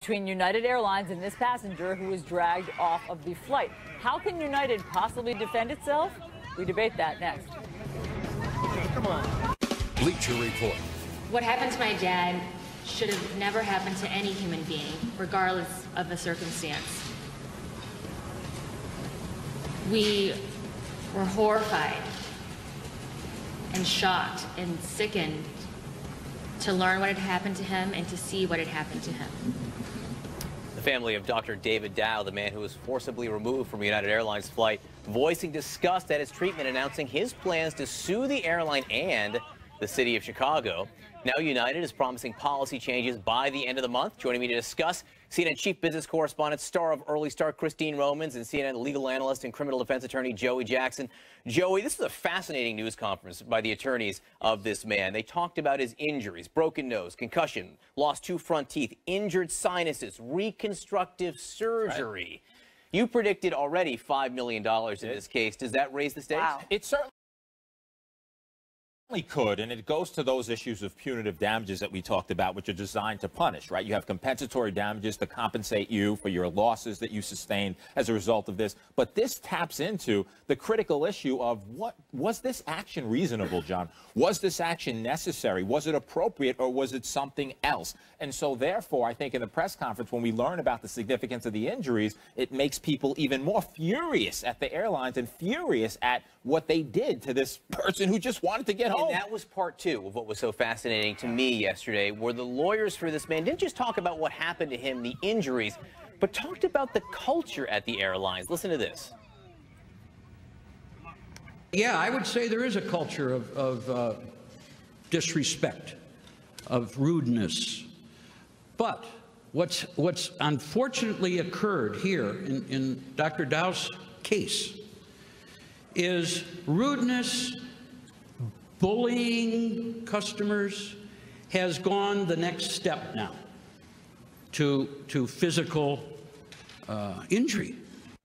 between United Airlines and this passenger who was dragged off of the flight. How can United possibly defend itself? We debate that next. Come on. Bleacher Report. What happened to my dad should have never happened to any human being, regardless of the circumstance. We were horrified and shocked and sickened to learn what had happened to him and to see what had happened to him. The family of Dr. David Dow, the man who was forcibly removed from a United Airlines flight, voicing disgust at his treatment, announcing his plans to sue the airline and the city of Chicago. Now United is promising policy changes by the end of the month. Joining me to discuss, CNN chief business correspondent, star of Early Start, Christine Romans, and CNN legal analyst and criminal defense attorney, Joey Jackson. Joey, this is a fascinating news conference by the attorneys of this man. They talked about his injuries: broken nose, concussion, lost 2 front teeth, injured sinuses, reconstructive surgery. Right. You predicted already $5 million in this case. Does that raise the stakes? Wow. It certainly could, and it goes to those issues of punitive damages that we talked about, which are designed to punish, right? You have compensatory damages to compensate you for your losses that you sustained as a result of this. But this taps into the critical issue of was this action reasonable, John? Was this action necessary? Was it appropriate, or was it something else? And so therefore, I think in the press conference, when we learn about the significance of the injuries, it makes people even more furious at the airlines and furious at what they did to this person who just wanted to get home. And that was part 2 of what was so fascinating to me yesterday, where the lawyers for this man didn't just talk about what happened to him, the injuries, but talked about the culture at the airlines. Listen to this. Yeah, I would say there is a culture of disrespect, of rudeness. But what's unfortunately occurred here in Dr. Dow's case is rudeness, bullying customers has gone the next step now to physical injury.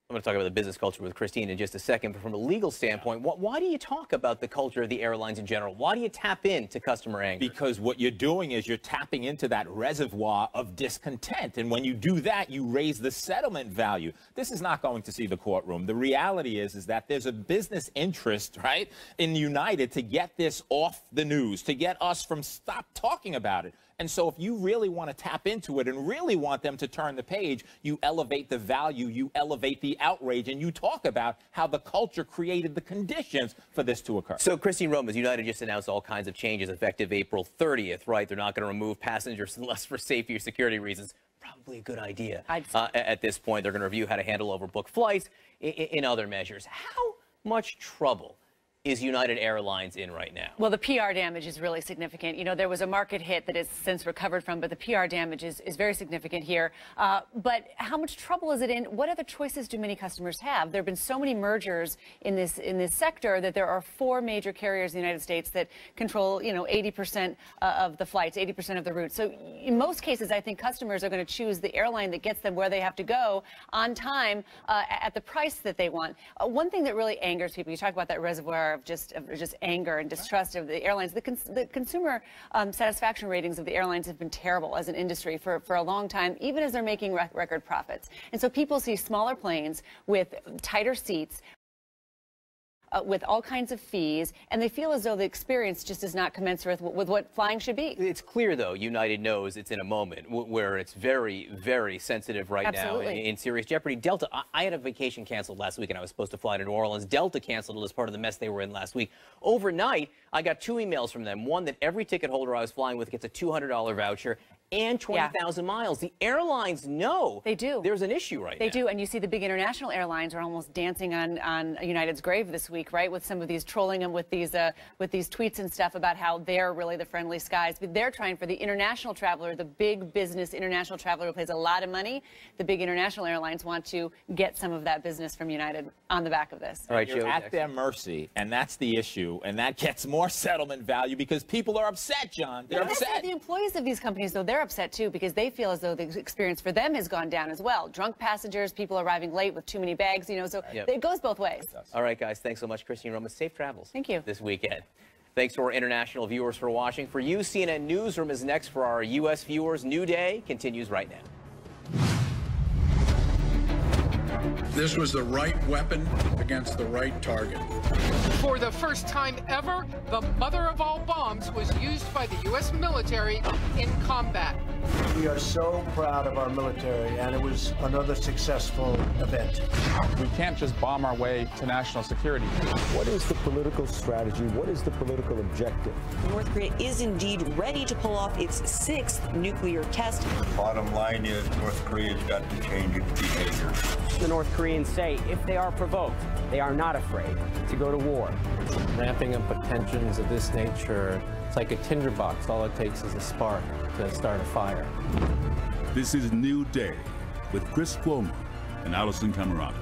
I'm going to talk about the business culture with Christine in just a second, but from a legal standpoint, why do you talk about the culture of the airlines in general? Why do you tap into customer anger? Because what you're doing is you're tapping into that reservoir of discontent, and when you do that, you raise the settlement value. This is not going to see the courtroom. The reality is that there's a business interest, right, in United to get this off the news, to get us from stop talking about it. And so if you really want to tap into it and really want them to turn the page, you elevate the value, you elevate the outrage, and you talk about how the culture created the conditions for this to occur. So, Christine Romans, United just announced all kinds of changes effective April 30th, right? They're not going to remove passengers unless for safety or security reasons. Probably a good idea. At this point, they're going to review how to handle overbooked flights in other measures. How much trouble is United Airlines in right now? Well, the PR damage is really significant. You know, there was a market hit that is since recovered from, but the PR damage is very significant here. But how much trouble is it in? What other choices do many customers have? There have been so many mergers in this sector that there are 4 major carriers in the United States that control, 80% of the flights, 80% of the routes. So in most cases, I think customers are going to choose the airline that gets them where they have to go on time at the price that they want. One thing that really angers people, you talk about that reservoir of just anger and distrust of the airlines. The consumer satisfaction ratings of the airlines have been terrible as an industry for a long time, even as they're making record profits. And so people see smaller planes with tighter seats, with all kinds of fees, and they feel as though the experience just is not commensurate with what flying should be. It's clear, though, United knows it's in a moment where it's very, very sensitive right now in serious jeopardy. Delta, I had a vacation canceled last week, and I was supposed to fly to New Orleans. Delta canceled it as part of the mess they were in last week. Overnight, I got 2 emails from them. One, that every ticket holder I was flying with gets a $200 voucher and 20,000 miles. The airlines know they do. There's an issue right now. They do, and you see the big international airlines are almost dancing on United's grave this week, right? With some of these trolling them with these tweets and stuff about how they're really the friendly skies. But they're trying for the international traveler, the big business international traveler who pays a lot of money. The big international airlines want to get some of that business from United on the back of this. All right, you're at their mercy, and that's the issue, and that gets more settlement value because people are upset, John. They're upset. The employees of these companies, though, they're upset too because they feel as though the experience for them has gone down as well. Drunk passengers, people arriving late with too many bags, so it goes both ways. All right, guys, thanks so much, Christine Romans. Safe travels. Thank you. This weekend. Thanks to our international viewers for watching. For you, CNN Newsroom is next for our U.S. viewers. New Day continues right now. This was the right weapon against the right target. For the first time ever, the mother of all bombs was used by the U.S. military in combat. We are so proud of our military, and it was another successful event. We can't just bomb our way to national security. What is the political strategy? What is the political objective? North Korea is indeed ready to pull off its 6th nuclear test. Bottom line is North Korea's got to change its behavior. The North Koreans say if they are provoked, they are not afraid to go to war. Ramping up of tensions of this nature, it's like a tinderbox. All it takes is a spark to start a fire. This is New Day with Chris Cuomo and Allison Camerata.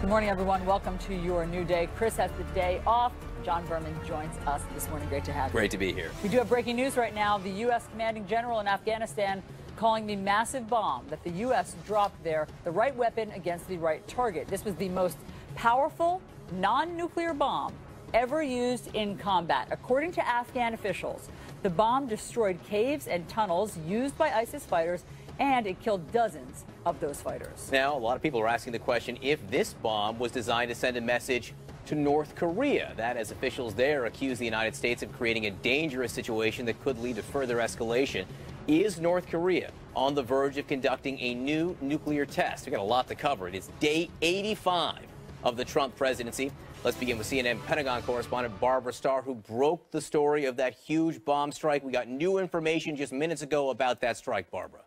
Good morning, everyone. Welcome to your New Day. Chris has the day off. John Berman joins us this morning. Great to have you. Great to be here. We do have breaking news right now. The U.S. commanding general in Afghanistan calling the massive bomb that the U.S. dropped there the right weapon against the right target. This was the most powerful non-nuclear bomb ever used in combat. According to Afghan officials, the bomb destroyed caves and tunnels used by ISIS fighters, and it killed dozens of those fighters. Now, a lot of people are asking the question if this bomb was designed to send a message to North Korea. That as officials there accuse the United States of creating a dangerous situation that could lead to further escalation. Is North Korea on the verge of conducting a new nuclear test? We've got a lot to cover. It is day 85 of the Trump presidency. Let's begin with CNN Pentagon correspondent Barbara Starr, who broke the story of that huge bomb strike. We got new information just minutes ago about that strike, Barbara.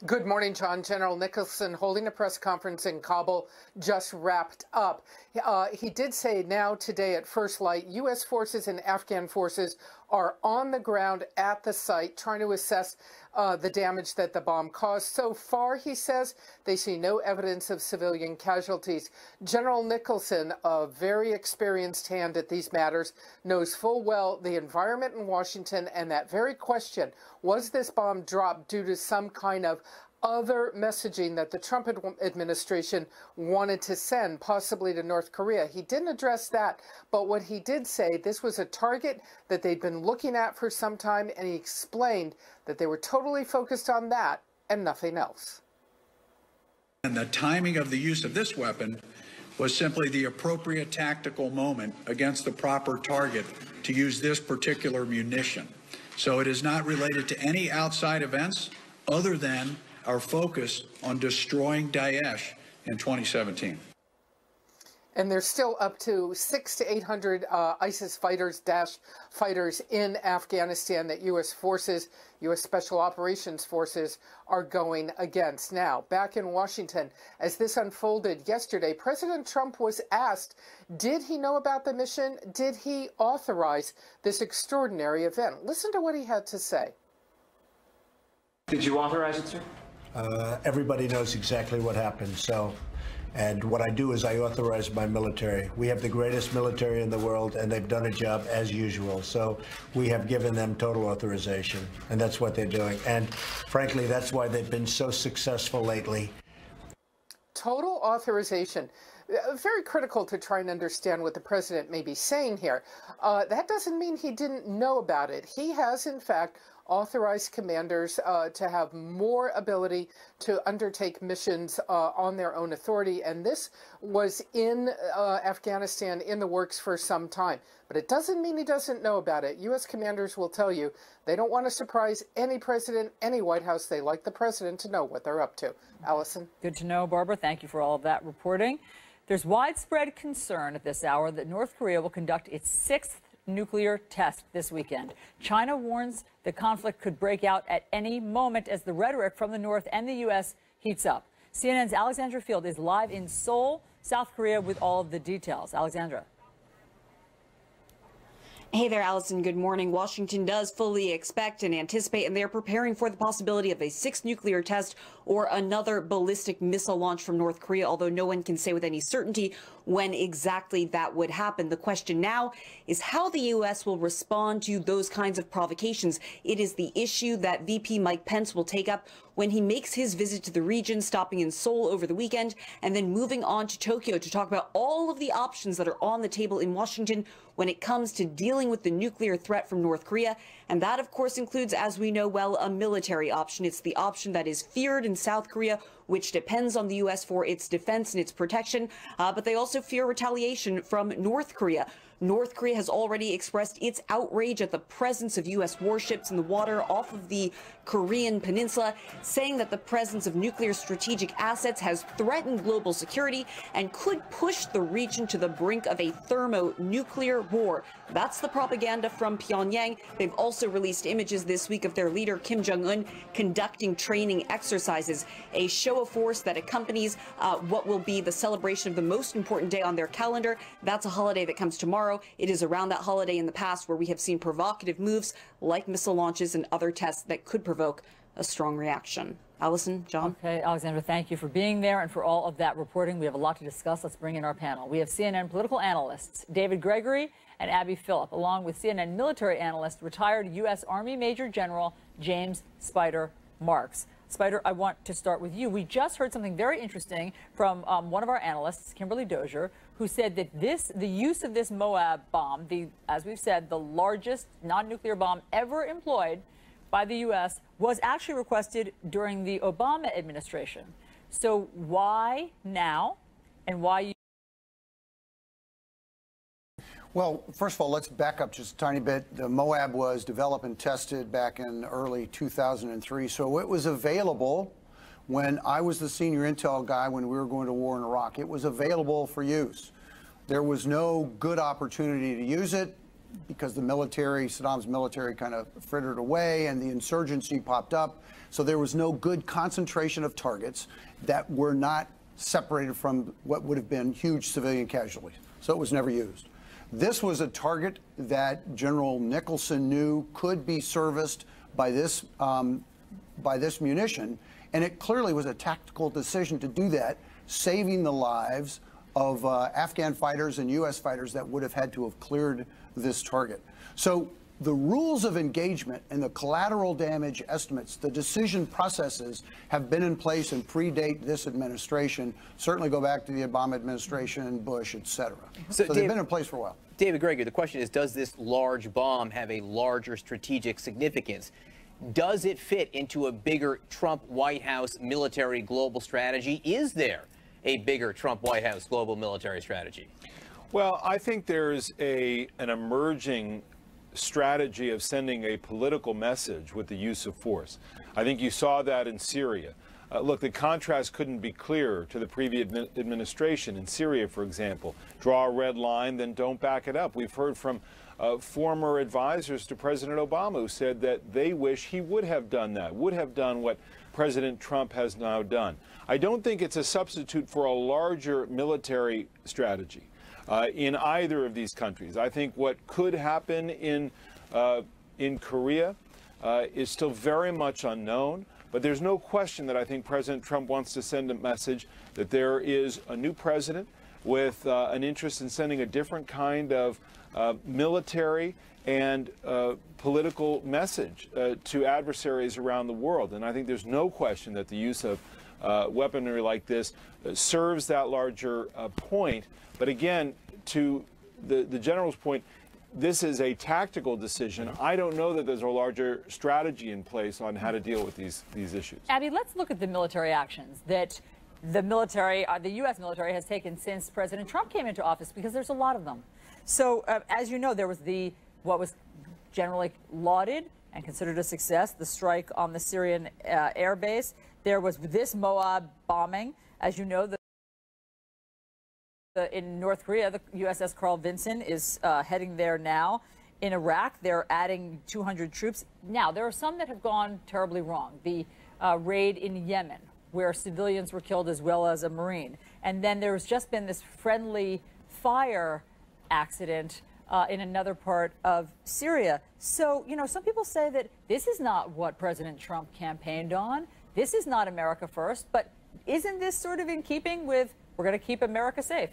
Good morning, John. General Nicholson holding a press conference in Kabul just wrapped up. He did say now today at first light, U.S. forces and Afghan forces are on the ground at the site trying to assess the damage that the bomb caused. So far, he says, they see no evidence of civilian casualties. General Nicholson, a very experienced hand at these matters, knows full well the environment in Washington and that very question, was this bomb dropped due to some kind of other messaging that the Trump administration wanted to send, possibly to North Korea. He didn't address that, but what he did say, this was a target that they'd been looking at for some time, and he explained that they were totally focused on that and nothing else. And the timing of the use of this weapon was simply the appropriate tactical moment against the proper target to use this particular munition. So it is not related to any outside events other than our focus on destroying Daesh in 2017. And there's still up to 600 to 800 ISIS fighters, Daesh fighters in Afghanistan that U.S. forces, U.S. Special Operations Forces are going against. Now, back in Washington, as this unfolded yesterday, President Trump was asked, did he know about the mission? Did he authorize this extraordinary event? Listen to what he had to say. Did you authorize it, sir? Everybody knows exactly what happened. And what I do is I authorize my military. We have the greatest military in the world, and they've done a job as usual. So we have given them total authorization, and that's what they're doing. And frankly, that's why they've been so successful lately. Total authorization. Very critical to try and understand what the president may be saying here. That doesn't mean he didn't know about it. He has, in fact, authorized commanders to have more ability to undertake missions on their own authority. And this was in Afghanistan in the works for some time. But it doesn't mean he doesn't know about it. U.S. commanders will tell you they don't want to surprise any president, any White House. They like the president to know what they're up to. Allison? Good to know, Barbara. Thank you for all of that reporting. There's widespread concern at this hour that North Korea will conduct its 6th nuclear test this weekend. China warns the conflict could break out at any moment as the rhetoric from the North and the U.S. heats up. CNN's Alexandra Field is live in Seoul, South Korea, with all of the details. Alexandra. Hey there, Allison. Good morning. Washington does fully expect and anticipate, and they're preparing for the possibility of a 6th nuclear test or another ballistic missile launch from North Korea, although no one can say with any certainty when exactly that would happen. The question now is how the U.S. will respond to those kinds of provocations. It is the issue that VP Mike Pence will take up when he makes his visit to the region, stopping in Seoul over the weekend, and then moving on to Tokyo to talk about all of the options that are on the table in Washington when it comes to dealing with the nuclear threat from North Korea. And that, of course, includes, as we know well, a military option. It's the option that is feared in South Korea, which depends on the U.S. for its defense and its protection. But they also fear retaliation from North Korea. North Korea has already expressed its outrage at the presence of U.S. warships in the water off of the Korean peninsula, saying that the presence of nuclear strategic assets has threatened global security and could push the region to the brink of a thermonuclear war. That's the propaganda from Pyongyang. They've also released images this week of their leader, Kim Jong-un, conducting training exercises, a show of force that accompanies what will be the celebration of the most important day on their calendar. That's a holiday that comes tomorrow. It is around that holiday in the past where we have seen provocative moves like missile launches and other tests that could provoke a strong reaction. Allison, John? Okay, Alexandra, thank you for being there and for all of that reporting. We have a lot to discuss. Let's bring in our panel. We have CNN political analysts David Gregory and Abby Phillip, along with CNN military analyst, retired U.S. Army Major General James Spider Marks. Spider, I want to start with you. We just heard something very interesting from one of our analysts, Kimberly Dozier, who said that the use of this Moab bomb, as we've said, the largest non-nuclear bomb ever employed by the U.S., was actually requested during the Obama administration. So why now, and why? Well, first of all, let's back up just a tiny bit. The Moab was developed and tested back in early 2003, so it was available when I was the senior intel guy when we were going to war in Iraq. It was available for use. There was no good opportunity to use it because the military, Saddam's military, kind of frittered away and the insurgency popped up. So there was no good concentration of targets that were not separated from what would have been huge civilian casualties. So it was never used. This was a target that General Nicholson knew could be serviced by this munition, and it clearly was a tactical decision to do that, saving the lives of Afghan fighters and U.S. fighters that would have had to have cleared this target. So the rules of engagement and the collateral damage estimates, the decision processes have been in place and predate this administration, certainly go back to the Obama administration, Bush, et cetera. So they've been in place for a while. David Gregory, the question is, does this large bomb have a larger strategic significance? Does it fit into a bigger Trump White House military global strategy? Is there a bigger Trump White House global military strategy? Well, I think there's an emerging strategy of sending a political message with the use of force. I think you saw that in Syria. Look, the contrast couldn't be clearer to the previous administration. In Syria, for example, draw a red line, then don't back it up. We've heard from former advisors to President Obama who said that they wish he would have done that, would have done what President Trump has now done. I don't think it's a substitute for a larger military strategy in either of these countries. I think what could happen in Korea is still very much unknown. But there's no question that I think President Trump wants to send a message that there is a new president with an interest in sending a different kind of military and political message to adversaries around the world. And I think there's no question that the use of weaponry like this serves that larger point. But again, to the general's point, this is a tactical decision. I don't know that there's a larger strategy in place on how to deal with these issues. Abby, let's look at the military actions that the military, the U.S. military has taken since President Trump came into office, because there's a lot of them. So, as you know, there was what was generally lauded and considered a success, the strike on the Syrian air base. There was this Moab bombing. As you know, in North Korea, the USS Carl Vinson is heading there now. In Iraq, they're adding 200 troops. Now, there are some that have gone terribly wrong. The raid in Yemen, where civilians were killed as well as a Marine. And then there's just been this friendly fire accident in another part of Syria. So, you know, some people say that this is not what President Trump campaigned on. This is not America first. But isn't this sort of in keeping with, we're going to keep America safe?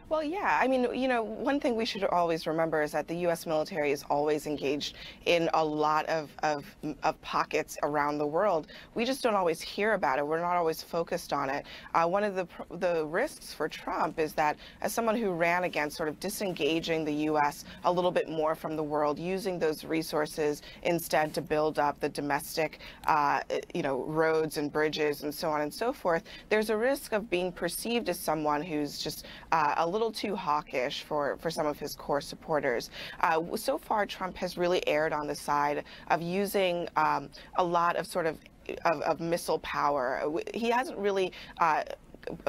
Well, yeah. I mean, one thing we should always remember is that the U.S. military is always engaged in a lot of pockets around the world. We just don't always hear about it. We're not always focused on it. One of the risks for Trump is that as someone who ran against sort of disengaging the U.S. a little bit more from the world, using those resources instead to build up the domestic, roads and bridges and so on and so forth, there's a risk of being perceived as someone who's just a little too hawkish for some of his core supporters. So far, Trump has really erred on the side of using a lot of sort of missile power. He hasn't really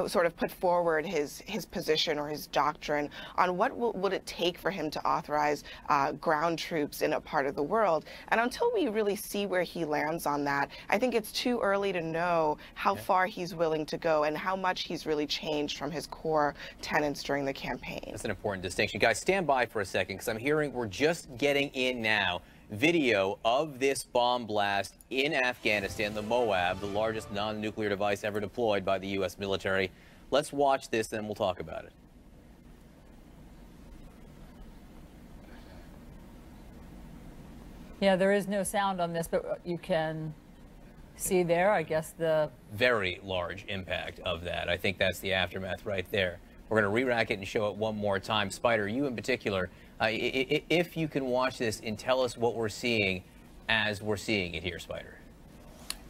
sort of put forward his position or his doctrine on what would it take for him to authorize ground troops in a part of the world. And until we really see where he lands on that, I think it's too early to know how far he's willing to go and how much he's really changed from his core tenets during the campaign. That's an important distinction. Guys, stand by for a second, because I'm hearing we're just getting in now video of this bomb blast in Afghanistan, the Moab, the largest non-nuclear device ever deployed by the U.S. military. Let's watch this, then we'll talk about it. Yeah, there is no sound on this, but you can see there, I guess, the very large impact of that. I think that's the aftermath right there. We're going to re-rack it and show it one more time. Spider, you in particular, if you can watch this and tell us what we're seeing as we're seeing it here, Spider.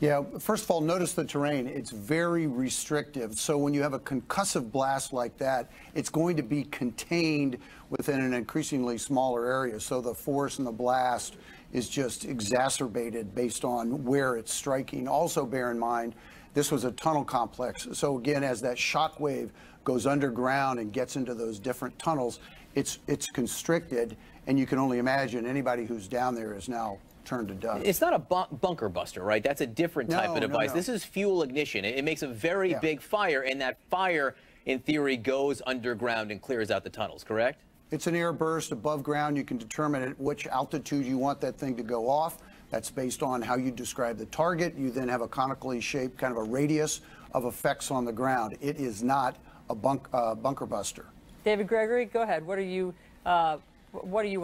Yeah, first of all, notice the terrain. It's very restrictive. So when you have a concussive blast like that, it's going to be contained within an increasingly smaller area. So the force and the blast is just exacerbated based on where it's striking. Also bear in mind, this was a tunnel complex. So again, as that shock wave goes underground and gets into those different tunnels, it's constricted, and you can only imagine anybody who's down there is now turned to dust. It's not a bunker buster, right? That's a different type of device. No. This is fuel ignition. It makes a very big fire, and that fire, in theory, goes underground and clears out the tunnels, correct? It's an air burst above ground. You can determine at which altitude you want that thing to go off. That's based on how you describe the target. You then have a conically shaped kind of a radius of effects on the ground. It is not a bunker buster. David Gregory, go ahead. What do you want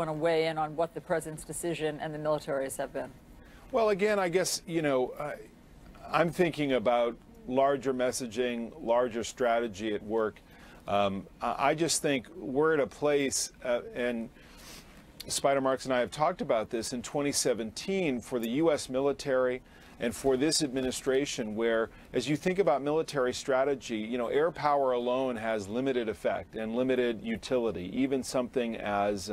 to weigh in on what the president's decision and the military's have been? Well, again, I guess, I'm thinking about larger messaging, larger strategy at work. I just think we're at a place, and Spider Marks and I have talked about this in 2017 for the U.S. military and for this administration, where as you think about military strategy, air power alone has limited effect and limited utility. Even something as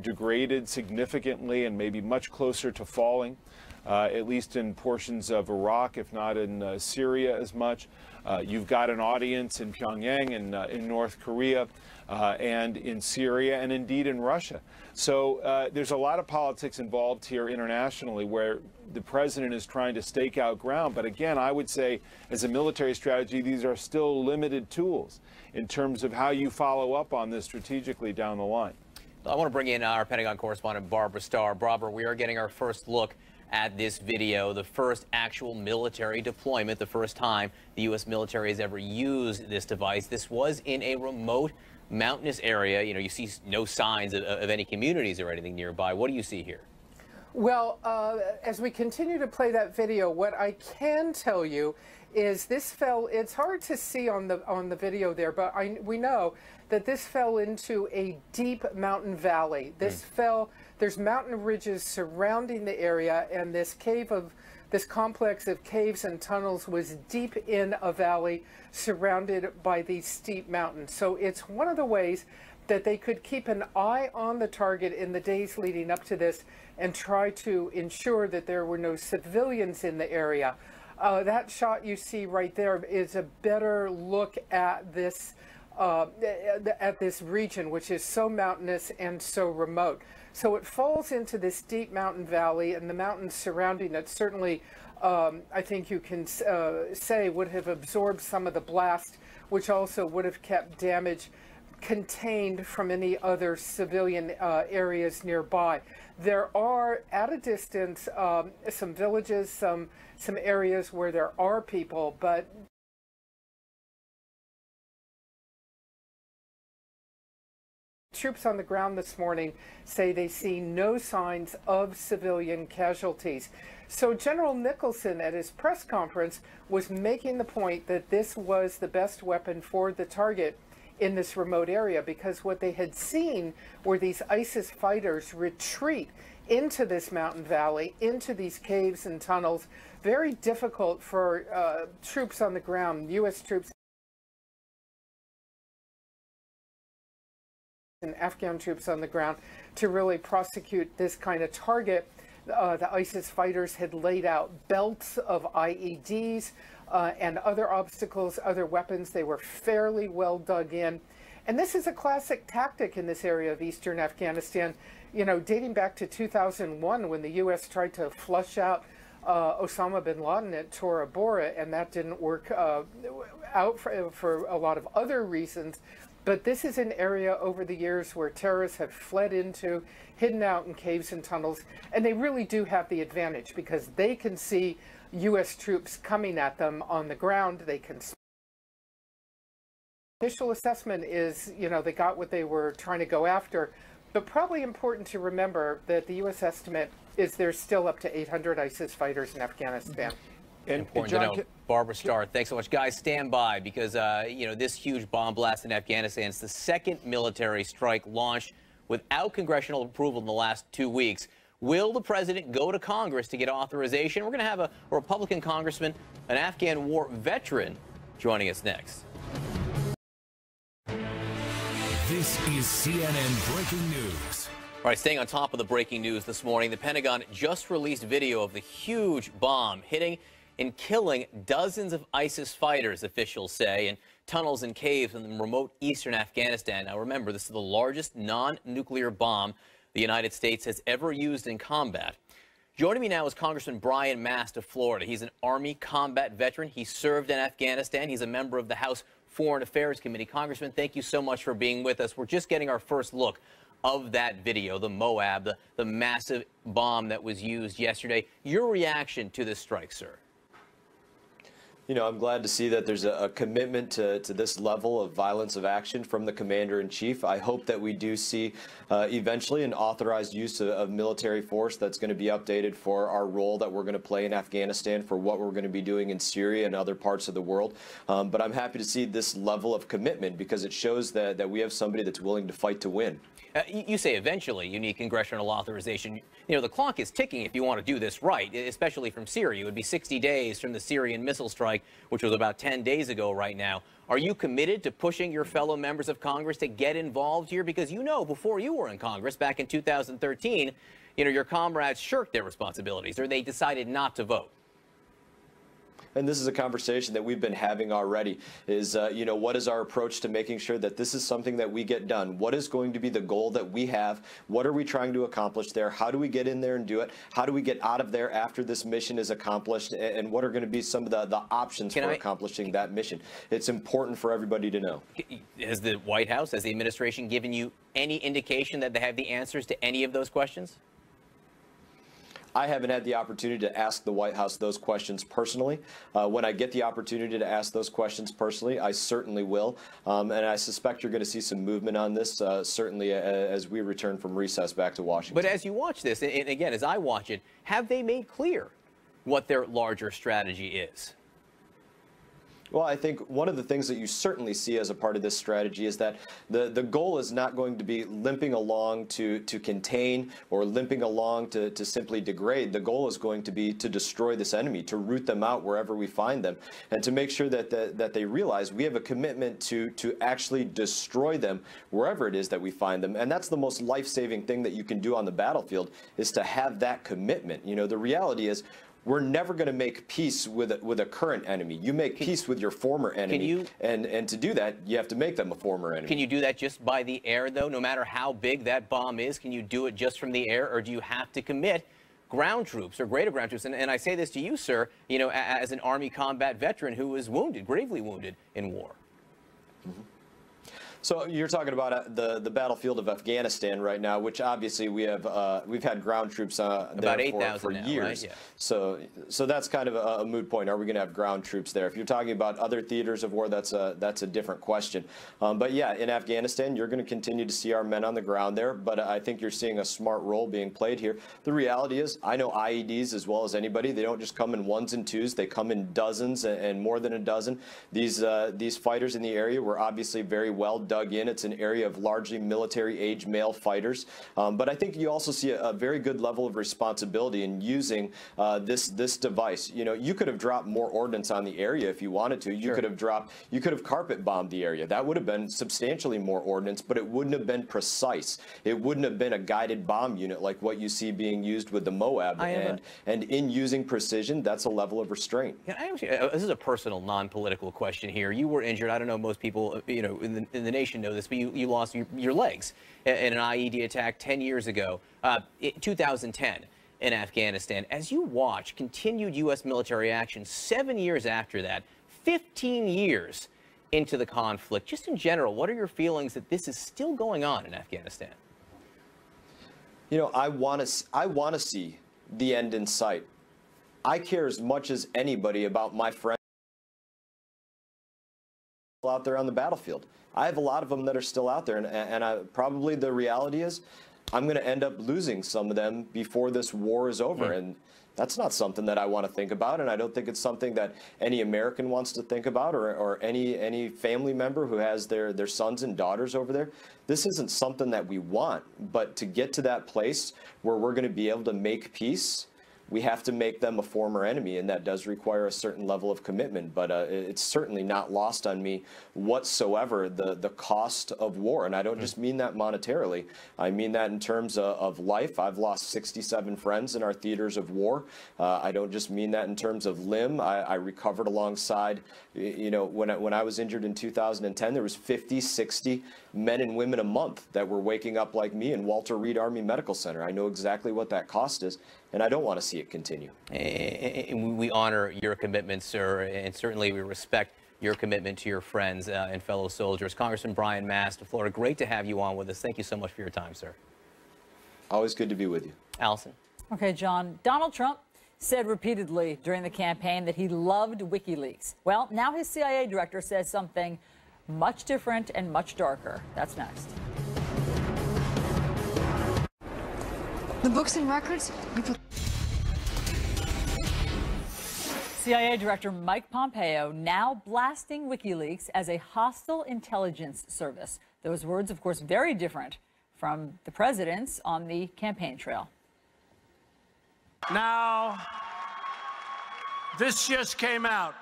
degraded significantly and maybe much closer to falling, at least in portions of Iraq, if not in Syria as much. You've got an audience in Pyongyang and in North Korea and in Syria and indeed in Russia. So there's a lot of politics involved here internationally where the president is trying to stake out ground. But again, I would say as a military strategy, these are still limited tools in terms of how you follow up on this strategically down the line. I want to bring in our Pentagon correspondent, Barbara Starr. Barbara, we are getting our first look at this video, the first actual military deployment, the first time the U.S. military has ever used this device. This was in a remote mountainous area. You see no signs of any communities or anything nearby. What do you see here? Well, as we continue to play that video, what I can tell you is this fell, it's hard to see on the video there, but we know that this fell into a deep mountain valley. This there's mountain ridges surrounding the area, and this complex of caves and tunnels was deep in a valley surrounded by these steep mountains. So it's one of the ways that they could keep an eye on the target in the days leading up to this and try to ensure that there were no civilians in the area. That shot you see right there is a better look at this region, which is so mountainous and so remote. So it falls into this deep mountain valley, and the mountains surrounding it certainly, I think you can say, would have absorbed some of the blast, which also would have kept damage contained from any other civilian areas nearby. There are, at a distance, some villages, some areas where there are people, but troops on the ground this morning say they see no signs of civilian casualties. So General Nicholson at his press conference was making the point that this was the best weapon for the target in this remote area, because what they had seen were these ISIS fighters retreat into this mountain valley, into these caves and tunnels. Very difficult for troops on the ground, U.S. troops and Afghan troops on the ground, to really prosecute this kind of target. The ISIS fighters had laid out belts of IEDs and other obstacles, other weapons. They were fairly well dug in. And this is a classic tactic in this area of eastern Afghanistan, you know, dating back to 2001 when the U.S. tried to flush out Osama bin Laden at Tora Bora, and that didn't work out for a lot of other reasons. But this is an area over the years where terrorists have fled into, hidden out in caves and tunnels, and they really do have the advantage because they can see U.S. troops coming at them on the ground. They can. Initial assessment is, you know, they got what they were trying to go after, but probably important to remember that the U.S. estimate is there's still up to 800 ISIS fighters in Afghanistan. Important to know. Barbara Starr, thanks so much. Guys, stand by because, you know, this huge bomb blast in Afghanistan is the second military strike launched without congressional approval in the last 2 weeks. Will the president go to Congress to get authorization? We're going to have a Republican congressman, an Afghan war veteran, joining us next. This is CNN Breaking News. All right, staying on top of the breaking news this morning, the Pentagon just released video of the huge bomb hitting and killing dozens of ISIS fighters, officials say, in tunnels and caves in the remote eastern Afghanistan. Now, remember, this is the largest non-nuclear bomb the United States has ever used in combat. Joining me now is Congressman Brian Mast of Florida. He's an Army combat veteran. He served in Afghanistan. He's a member of the House Foreign Affairs Committee. Congressman, thank you so much for being with us. We're just getting our first look of that video, the Moab, the massive bomb that was used yesterday. Your reaction to this strike, sir? You know, I'm glad to see that there's a commitment to this level of violence of action from the commander-in-chief. I hope that we do see eventually an authorized use of military force that's going to be updated for our role that we're going to play in Afghanistan, for what we're going to be doing in Syria and other parts of the world. But I'm happy to see this level of commitment because it shows that we have somebody that's willing to fight to win. You say eventually you need congressional authorization. You know, the clock is ticking if you want to do this right, especially from Syria. It would be 60 days from the Syrian missile strike, which was about 10 days ago right now. Are you committed to pushing your fellow members of Congress to get involved here? Because you know, before you were in Congress back in 2013, you know, your comrades shirked their responsibilities or they decided not to vote. And this is a conversation that we've been having already, is, you know, what is our approach to making sure that this is something that we get done? What is going to be the goal that we have? What are we trying to accomplish there? How do we get in there and do it? How do we get out of there after this mission is accomplished? And what are going to be some of the options for accomplishing that mission? It's important for everybody to know. Has the White House, has the administration given you any indication that they have the answers to any of those questions? I haven't had the opportunity to ask the White House those questions personally. When I get the opportunity to ask those questions personally, I certainly will. And I suspect you're going to see some movement on this, certainly as we return from recess back to Washington. But as you watch this, and again, as I watch it, have they made clear what their larger strategy is? Well, I think one of the things that you certainly see as a part of this strategy is that the goal is not going to be limping along to contain or limping along to simply degrade. The goal is going to be to destroy this enemy, to root them out wherever we find them, and to make sure that they realize we have a commitment to actually destroy them wherever it is that we find them. And that's the most life-saving thing that you can do on the battlefield, is to have that commitment. You know, the reality is, we're never going to make peace with a current enemy. You make peace with your former enemy, and to do that, you have to make them a former enemy. Can you do that just by the air, though? No matter how big that bomb is, can you do it just from the air, or do you have to commit ground troops or greater ground troops? And I say this to you, sir, you know, as an Army combat veteran who was wounded, gravely wounded in war. Mm-hmm. So you're talking about the battlefield of Afghanistan right now, which obviously we've had ground troops about there 8,000 for now, years. right? Yeah. So that's kind of a moot point. Are we going to have ground troops there? If you're talking about other theaters of war, that's a different question. But yeah, in Afghanistan, you're going to continue to see our men on the ground there. But I think you're seeing a smart role being played here. The reality is, I know IEDs as well as anybody. They don't just come in ones and twos. They come in dozens and more than a dozen. These fighters in the area were obviously very well dug in. It's an area of largely military-age male fighters. But I think you also see a very good level of responsibility in using this device. You know, you could have dropped more ordnance on the area if you wanted to. You could have carpet bombed the area. That would have been substantially more ordnance, but it wouldn't have been precise. It wouldn't have been a guided bomb unit like what you see being used with the Moab. And in using precision, that's a level of restraint. This is a personal, non-political question here. You were injured. I don't know most people, in the nation know this, but you lost your legs in an IED attack 10 years ago, 2010 in Afghanistan. As you watch continued U.S. military action 7 years after that, 15 years into the conflict, just in general, what are your feelings that this is still going on in Afghanistan? You know, I want to see the end in sight. I care as much as anybody about my friends out there on the battlefield. I have a lot of them that are still out there, and probably the reality is I'm going to end up losing some of them before this war is over. And that's not something that I want to think about, and I don't think it's something that any American wants to think about, or any family member who has their sons and daughters over there. This isn't something that we want, but to get to that place where we're going to be able to make peace, we have to make them a former enemy, and that does require a certain level of commitment. But it's certainly not lost on me whatsoever the cost of war. And I don't just mean that monetarily. I mean that in terms of life. I've lost 67 friends in our theaters of war. I don't just mean that in terms of limb. I recovered alongside, when I was injured in 2010, there was 50, 60 men and women a month that were waking up like me in Walter Reed Army Medical Center. I know exactly what that cost is, and I don't want to see it continue. And we honor your commitment, sir, and certainly we respect your commitment to your friends and fellow soldiers. Congressman Brian Mast of Florida, great to have you on with us. Thank you so much for your time, sir. Always good to be with you. Allison. Okay, John. Donald Trump said repeatedly during the campaign that he loved WikiLeaks. Well, now his CIA director says something much different and much darker. That's next. The books and records? CIA Director Mike Pompeo now blasting WikiLeaks as a hostile intelligence service. Those words, of course, very different from the president's on the campaign trail. Now, this just came out.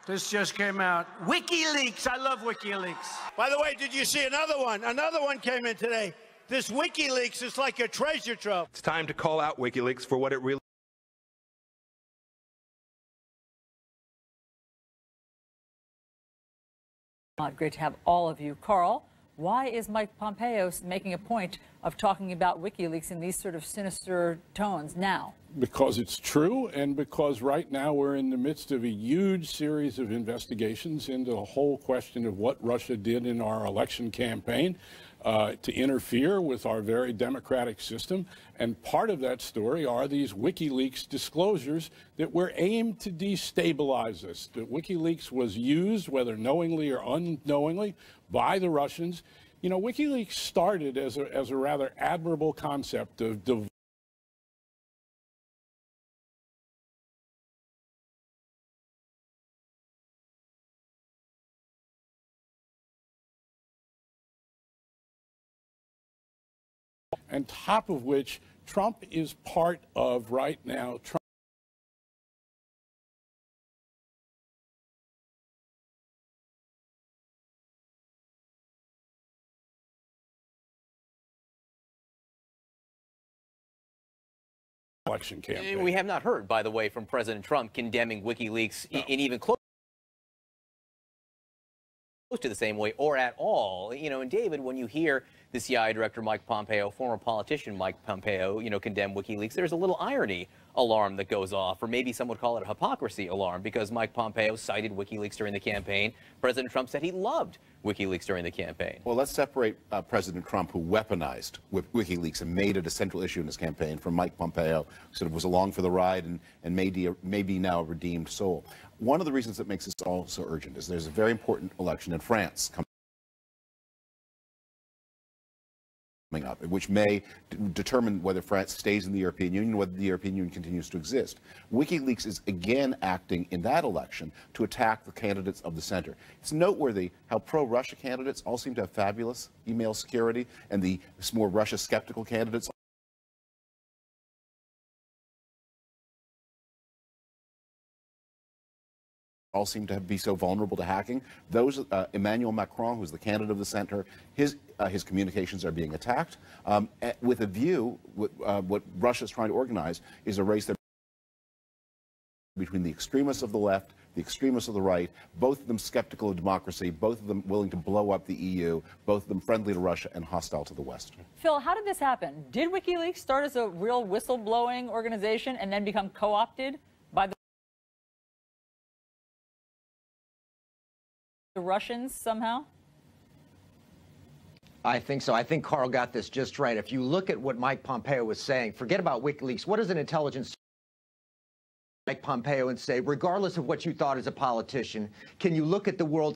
WikiLeaks. I love WikiLeaks. By the way, did you see another one? Another one came in today. This WikiLeaks is like a treasure trove. It's time to call out WikiLeaks for what it really Great to have all of you. Carl, why is Mike Pompeo making a point of talking about WikiLeaks in these sort of sinister tones now? Because it's true, and because right now we're in the midst of a huge series of investigations into the whole question of what Russia did in our election campaign to interfere with our very democratic system. And part of that story are these WikiLeaks disclosures that were aimed to destabilize us. That WikiLeaks was used, whether knowingly or unknowingly, by the Russians. You know, WikiLeaks started as a rather admirable concept of on top of which Trump is part of right now. Election campaign. We have not heard, by the way, from President Trump condemning WikiLeaks in even close to the same way or at all. And David, when you hear the CIA Director Mike Pompeo, former politician Mike Pompeo, condemn WikiLeaks, there's a little irony alarm that goes off, or maybe some would call it a hypocrisy alarm, because Mike Pompeo cited WikiLeaks during the campaign. President Trump said he loved WikiLeaks during the campaign. Well, let's separate President Trump, who weaponized WikiLeaks and made it a central issue in his campaign, from Mike Pompeo, who sort of was along for the ride and maybe now a redeemed soul. One of the reasons that makes this all so urgent is there's a very important election in France coming up, which may determine whether France stays in the European Union, whether the European Union continues to exist. WikiLeaks is again acting in that election to attack the candidates of the center. It's noteworthy how pro-Russia candidates all seem to have fabulous email security, and the more Russia-skeptical candidates all seem to be so vulnerable to hacking. Those, Emmanuel Macron, who's the candidate of the center, his communications are being attacked with a view. What Russia's trying to organize is a race between the extremists of the left, the extremists of the right, both of them skeptical of democracy, both of them willing to blow up the EU, both of them friendly to Russia and hostile to the West. Phil, how did this happen? Did WikiLeaks start as a real whistleblowing organization and then become co-opted by the Russians somehow? I think so. I think Carl got this just right. If you look at what Mike Pompeo was saying, forget about WikiLeaks. What does an intelligence Mike Pompeo and say, regardless of what you thought as a politician, can you look at the world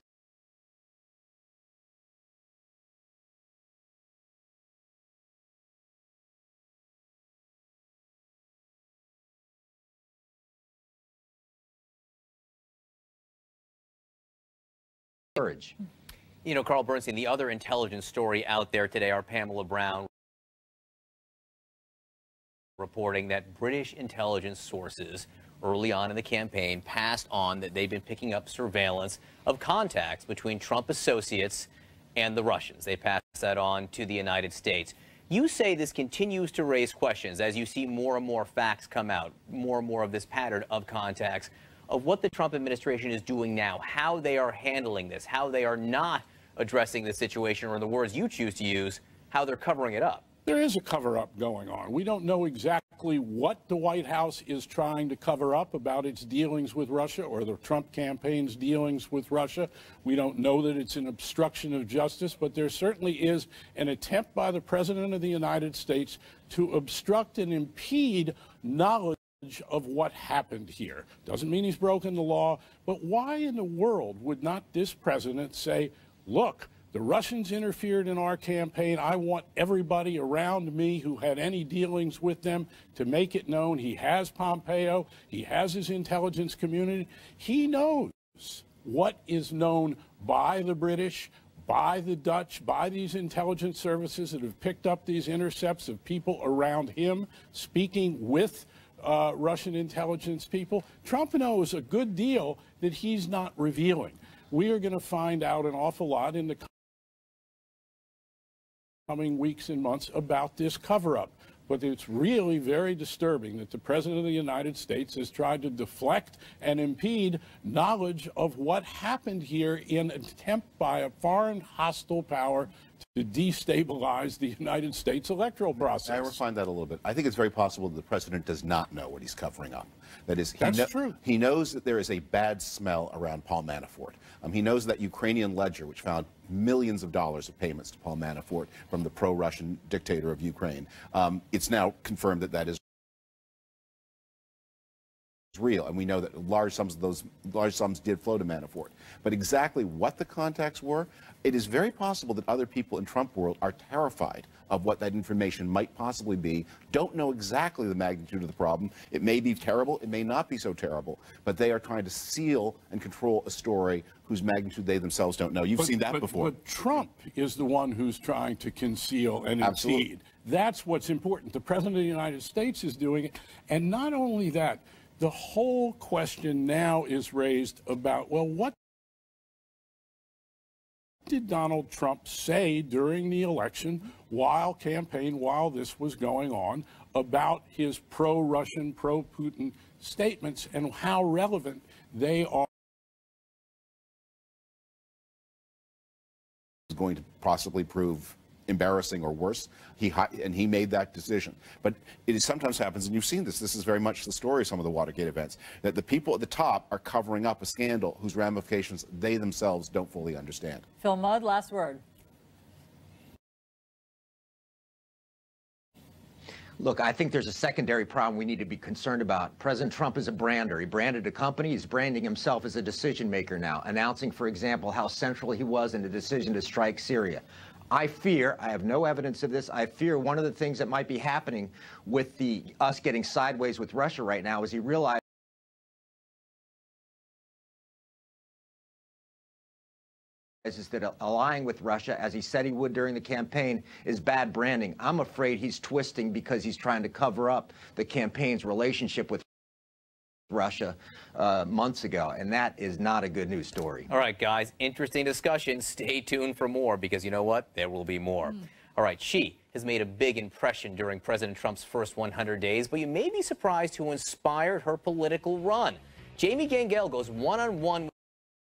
courage? You know, Carl Bernstein, the other intelligence story out there today, our Pamela Brown reporting that British intelligence sources early on in the campaign passed on that they've been picking up surveillance of contacts between Trump associates and the Russians. They passed that on to the United States. You say this continues to raise questions as you see more and more facts come out, more and more of this pattern of contacts, of what the Trump administration is doing now, how they are handling this, how they are not addressing the situation, or in the words you choose to use, how they're covering it up. There is a cover-up going on. We don't know exactly what the White House is trying to cover up about its dealings with Russia or the Trump campaign's dealings with Russia. We don't know that it's an obstruction of justice, but there certainly is an attempt by the President of the United States to obstruct and impede knowledge of what happened here. Doesn't mean he's broken the law, but why in the world would not this president say, look, the Russians interfered in our campaign. I want everybody around me who had any dealings with them to make it known. He has Pompeo. He has his intelligence community. He knows what is known by the British, by the Dutch, by these intelligence services that have picked up these intercepts of people around him speaking with Russian intelligence people. Trump knows a good deal that he's not revealing. We are going to find out an awful lot in the coming weeks and months about this cover-up. But it's really very disturbing that the President of the United States has tried to deflect and impede knowledge of what happened here in an attempt by a foreign hostile power to destabilize the United States electoral process. I refine that a little bit. I think it's very possible that the president does not know what he's covering up. That is, That's true. He knows that there is a bad smell around Paul Manafort. He knows that Ukrainian ledger, which found millions of dollars of payments to Paul Manafort from the pro-Russian dictator of Ukraine. It's now confirmed that that is real, and we know that large sums did flow to Manafort. But exactly what the contacts were, it is very possible that other people in Trump world are terrified of what that information might possibly be, don't know exactly the magnitude of the problem. It may be terrible, it may not be so terrible, but they are trying to seal and control a story whose magnitude they themselves don't know. You've seen that before. But Trump is the one who's trying to conceal and impede. That's what's important. The President of the United States is doing it. And not only that, the whole question now is raised about, well, what did Donald Trump say during the election while this was going on about his pro-Russian, pro-Putin statements and how relevant they are? Going to possibly prove embarrassing or worse. He made that decision. But it sometimes happens, and you've seen this. This is very much the story of some of the Watergate events, that the people at the top are covering up a scandal whose ramifications they themselves don't fully understand. Phil Mudd, last word. Look, I think there's a secondary problem we need to be concerned about. President Trump is a brander. He branded a company. He's branding himself as a decision maker now, announcing, for example, how central he was in the decision to strike Syria. I fear, I have no evidence of this, I fear one of the things that might be happening with us getting sideways with Russia right now is he realized is that allying with Russia, as he said he would during the campaign, is bad branding. I'm afraid he's twisting because he's trying to cover up the campaign's relationship with Russia months ago, and that is not a good news story. All right, guys, interesting discussion. Stay tuned for more, because you know what? There will be more. All right, she has made a big impression during President Trump's first 100 days, but you may be surprised who inspired her political run. Jamie Gangel goes one-on-one